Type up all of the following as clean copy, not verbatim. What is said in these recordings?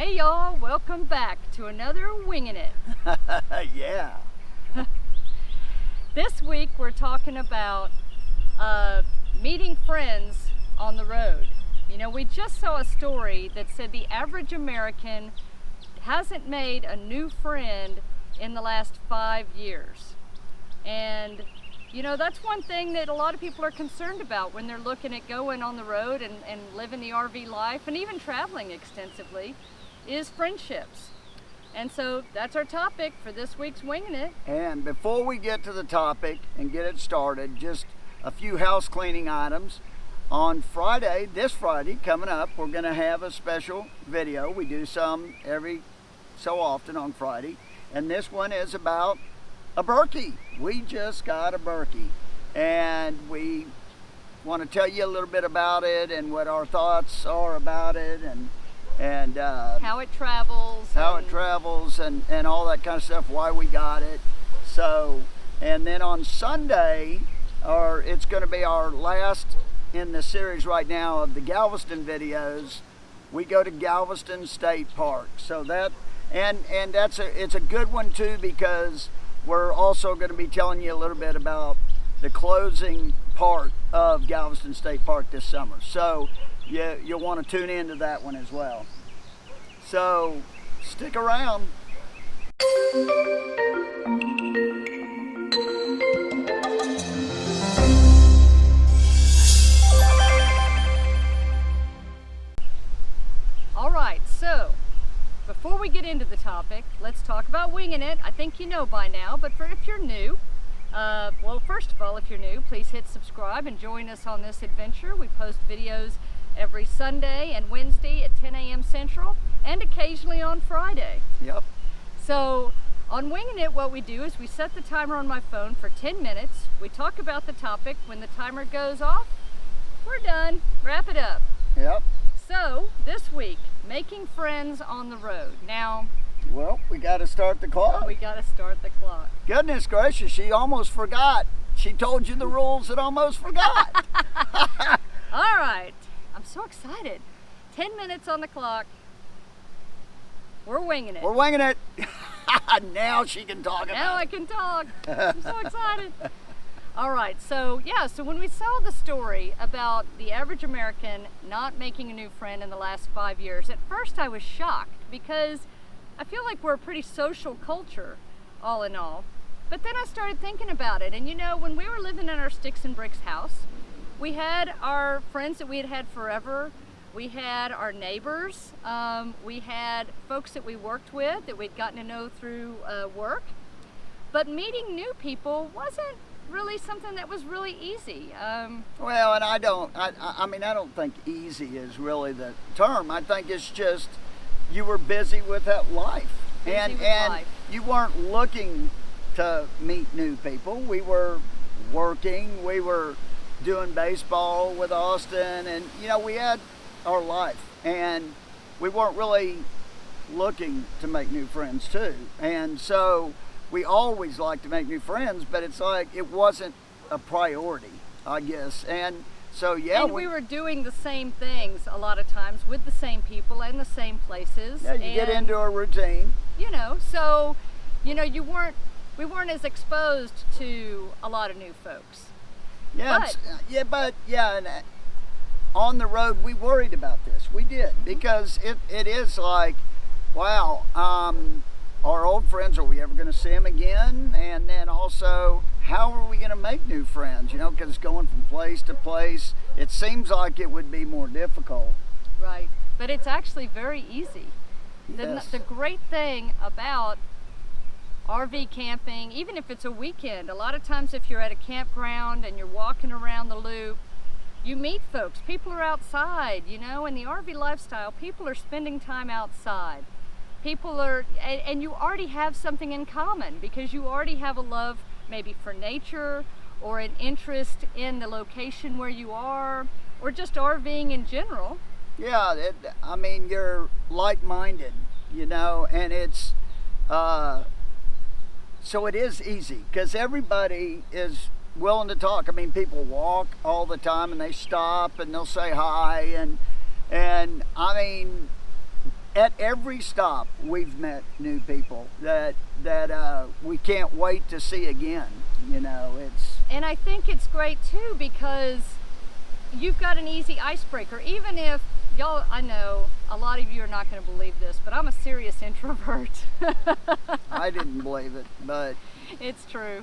Hey y'all, welcome back to another Wingin' It. Yeah. This week we're talking about meeting friends on the road. You know, we just saw a story that said the average American hasn't made a new friend in the last 5 years. And you know, that's one thing that a lot of people are concerned about when they're looking at going on the road and living the RV life and even traveling extensively, is friendships. And so that's our topic for this week's Wingin' It. And before we get to the topic and get it started, just a few house cleaning items. On Friday, this Friday coming up, we're going to have a special video. We do some every so often on Friday. And this one is about a Berkey. We just got a Berkey. And we want to tell you a little bit about it and what our thoughts are about it and how it travels. And all that kind of stuff, why we got it. So, and then on Sunday, it's going to be our last in the series right now of the Galveston videos. We go to Galveston State Park. So it's a good one too, because we're also going to be telling you a little bit about the closing part of Galveston State Park this summer. So you'll want to tune into that one as well. So stick around. All right, so before we get into the topic, let's talk about Wingin' It. I think you know by now, but if you're new, well, first of all, if you're new, please hit subscribe and join us on this adventure. We post videos every Sunday and Wednesday at 10 a.m. Central and occasionally on Friday. Yep. So on Wingin' It, what we do is we set the timer on my phone for 10 minutes. We talk about the topic. When the timer goes off, we're done. Wrap it up. Yep. So this week, making friends on the road. Now, well, we got to start the clock. we got to start the clock. Goodness gracious, she almost forgot. She told you the rules and almost forgot. All right. I'm so excited. 10 minutes on the clock. We're winging it. We're winging it. Now she can talk about Now I can talk. I'm so excited. All right. So when we saw the story about the average American not making a new friend in the last 5 years, at first I was shocked because I feel like we're a pretty social culture, all in all. But then I started thinking about it. And you know, when we were living in our sticks and bricks house, we had our friends that we had had forever. We had our neighbors. We had folks that we worked with that we'd gotten to know through work. But meeting new people wasn't really something that was really easy. Well, and I don't think easy is really the term. I think it's just you were busy with that life. And you weren't looking to meet new people. We were working. We were doing baseball with Austin, and you know, we had our life, and we weren't really looking to make new friends too. And so we always like to make new friends, but it's like it wasn't a priority, I guess. And so and we were doing the same things a lot of times with the same people and the same places. Yeah, you get into a routine. You know, so you know, we weren't as exposed to a lot of new folks. Yeah, but and on the road we worried about this. We did, because it is like, wow, our old friends, are we ever going to see them again? And then also, how are we going to make new friends? You know, because going from place to place, it seems like it would be more difficult. Right, but it's actually very easy. Yes. The great thing about RV camping, even if it's a weekend, a lot of times if you're at a campground and you're walking around the loop, you meet folks. People are outside, you know, in the RV lifestyle, people are spending time outside. People are, and you already have something in common because you already have a love maybe for nature or an interest in the location where you are, or just RVing in general. Yeah, you're like-minded, you know, and it's, so it is easy because everybody is willing to talk. I mean, people walk all the time and they stop and they'll say hi, and I mean, at every stop we've met new people that we can't wait to see again. You know, and I think it's great too because you've got an easy icebreaker. Even if y'all, I know a lot of you are not going to believe this, but I'm a serious introvert. I didn't believe it, but it's true.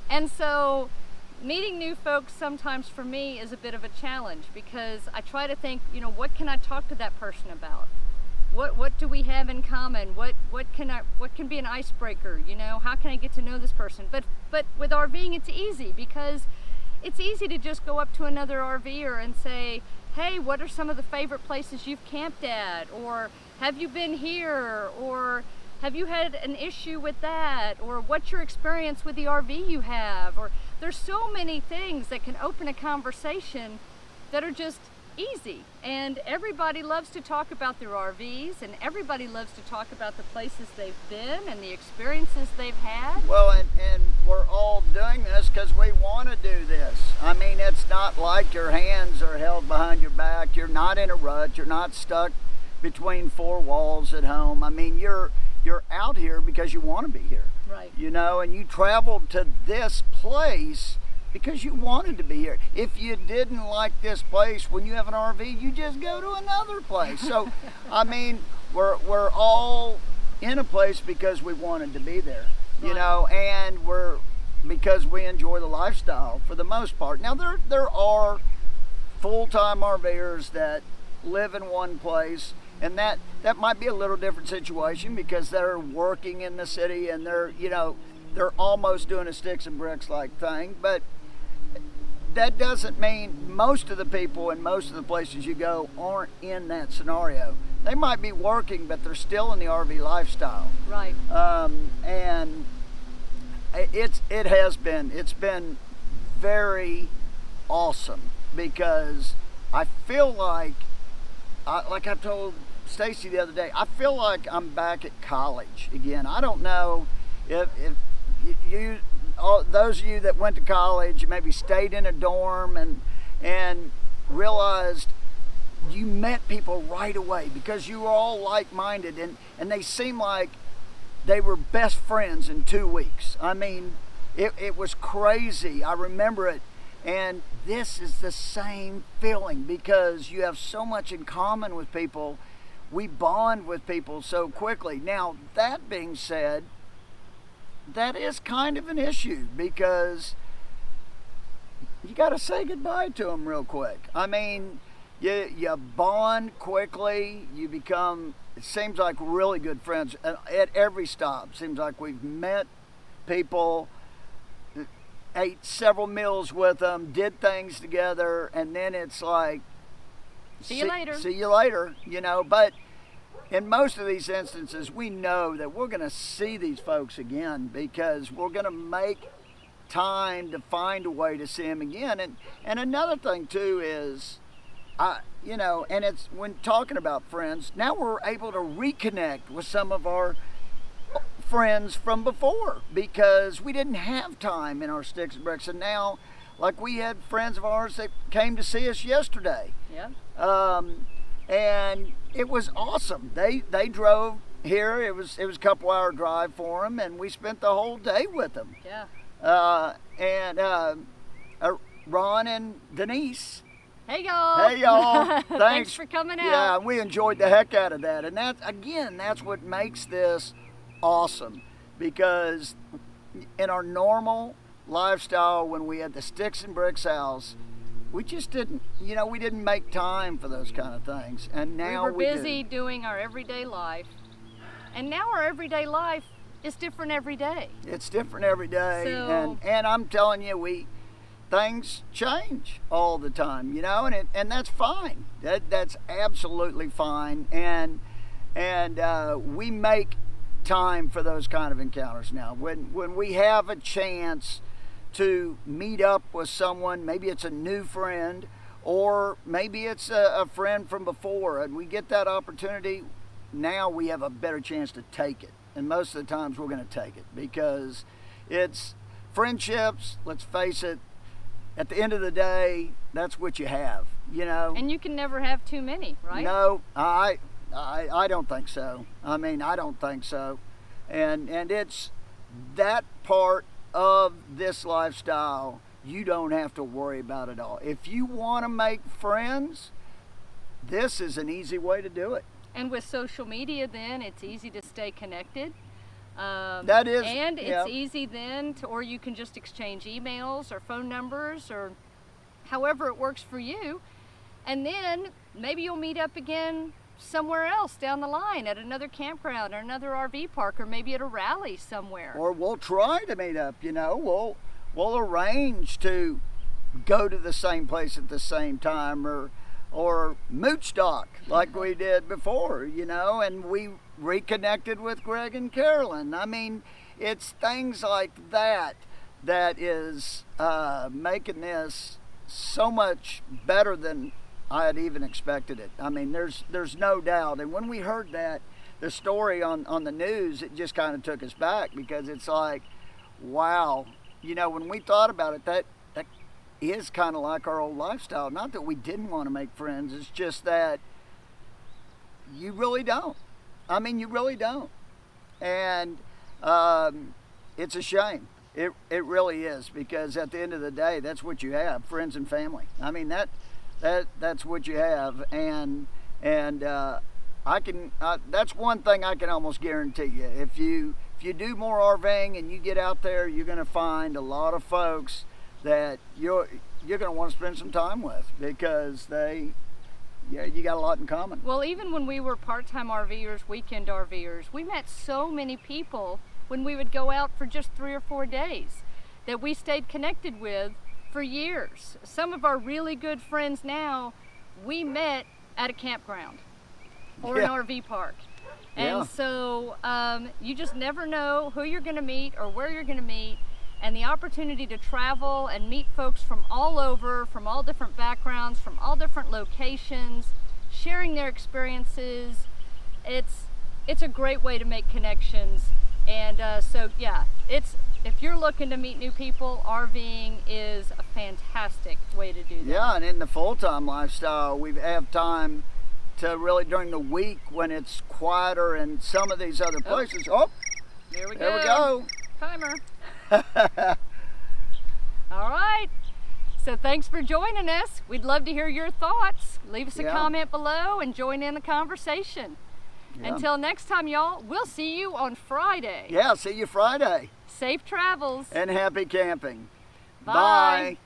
And so meeting new folks sometimes for me is a bit of a challenge because I try to think, you know, what can I talk to that person about? What do we have in common? What can be an icebreaker? You know, how can I get to know this person? But with RVing, it's easy because it's easy to just go up to another RVer and say, hey, what are some of the favorite places you've camped at? Or have you been here? Or have you had an issue with that? Or what's your experience with the RV you have? Or there's so many things that can open a conversation that are just easy. And everybody loves to talk about their RVs, and everybody loves to talk about the places they've been and the experiences they've had. Well, and we're all doing this because we want to do this. I mean, it's not like your hands are held behind your back. You're not in a rut. You're not stuck between four walls at home. I mean, you're out here because you want to be here. Right. You know, and you traveled to this place because you wanted to be here. If you didn't like this place when you have an RV, you just go to another place. So, I mean, we're all in a place because we wanted to be there, you know, and because we enjoy the lifestyle for the most part. Now, there are full-time RVers that live in one place, and that might be a little different situation because they're working in the city and they're almost doing a sticks and bricks like thing, but that doesn't mean most of the people in most of the places you go aren't in that scenario. They might be working, but they're still in the RV lifestyle. Right. And it's been very awesome because I feel like I told Stacy the other day, I feel like I'm back at college again. I don't know if you those of you that went to college, maybe stayed in a dorm and realized you met people right away because you were all like-minded and they seemed like they were best friends in 2 weeks. I mean, it was crazy. I remember it. And this is the same feeling because you have so much in common with people. We bond with people so quickly. Now, that being said, that is kind of an issue because you got to say goodbye to them real quick. I mean, you bond quickly. You become, it seems like, really good friends at every stop. Seems like we've met people, ate several meals with them, did things together, and then it's like, see you later. See you later, you know. But in most of these instances, we know that we're going to see these folks again because we're going to make time to find a way to see them again. And another thing too is, and it's when talking about friends, now we're able to reconnect with some of our friends from before because we didn't have time in our sticks and bricks, and now, like, we had friends of ours that came to see us yesterday. Yeah. And it was awesome. They drove here. It was a couple-hour drive for them, and we spent the whole day with them. Yeah. Ron and Denise. Hey y'all. Hey y'all. Thanks for coming out. Yeah, we enjoyed the heck out of that, and that's what makes this awesome because in our normal lifestyle when we had the sticks and bricks house, we just didn't make time for those kind of things, and now we were busy doing our everyday life, and now our everyday life is different every day. It's different every day. So, and I'm telling you, things change all the time, and that's fine. That's absolutely fine, and we make time for those kind of encounters now. When we have a chance to meet up with someone, maybe it's a new friend or maybe it's a friend from before, and we get that opportunity, now we have a better chance to take it. And most of the times we're going to take it because it's friendships, let's face it, at the end of the day, that's what you have, And you can never have too many, right? No, I don't think so. I mean, I don't think so. And it's that part of this lifestyle you don't have to worry about at all. If you want to make friends, this is an easy way to do it. And with social media, then it's easy to stay connected. That is, and it's easy then to, or you can just exchange emails or phone numbers or however it works for you. And then maybe you'll meet up again somewhere else down the line at another campground or another RV park, or maybe at a rally somewhere. Or we'll try to meet up, you know. We'll arrange to go to the same place at the same time, or mooch stock like we did before, you know, and we reconnected with Greg and Carolyn. I mean, it's things like that that is making this so much better than I had even expected it. I mean, there's no doubt. And when we heard that, the story on the news, it just kind of took us back, because it's like, wow, you know, when we thought about it, that is kind of like our old lifestyle. Not that we didn't want to make friends, it's just that you really don't. I mean, you really don't. And it's a shame. It really is, because at the end of the day, that's what you have, friends and family. I mean, that's what you have, and I can. That's one thing I can almost guarantee you. If you do more RVing and you get out there, you're going to find a lot of folks that you're going to want to spend some time with, because you got a lot in common. Well, even when we were part-time RVers, weekend RVers, we met so many people when we would go out for just 3 or 4 days that we stayed connected with for years. Some of our really good friends now, we met at a campground or an RV park. And so you just never know who you're going to meet or where you're going to meet, and the opportunity to travel and meet folks from all over, from all different backgrounds, from all different locations, sharing their experiences. It's a great way to make connections. And so yeah, if you're looking to meet new people, RVing is a fantastic way to do that. Yeah, and in the full-time lifestyle, we have time to really, during the week when it's quieter in some of these other places. Oh, there we there we go. Timer. All right. So thanks for joining us. We'd love to hear your thoughts. Leave us a comment below and join in the conversation. Yeah. Until next time, y'all, we'll see you on Friday. Yeah, see you Friday. Safe travels. And happy camping. Bye. Bye.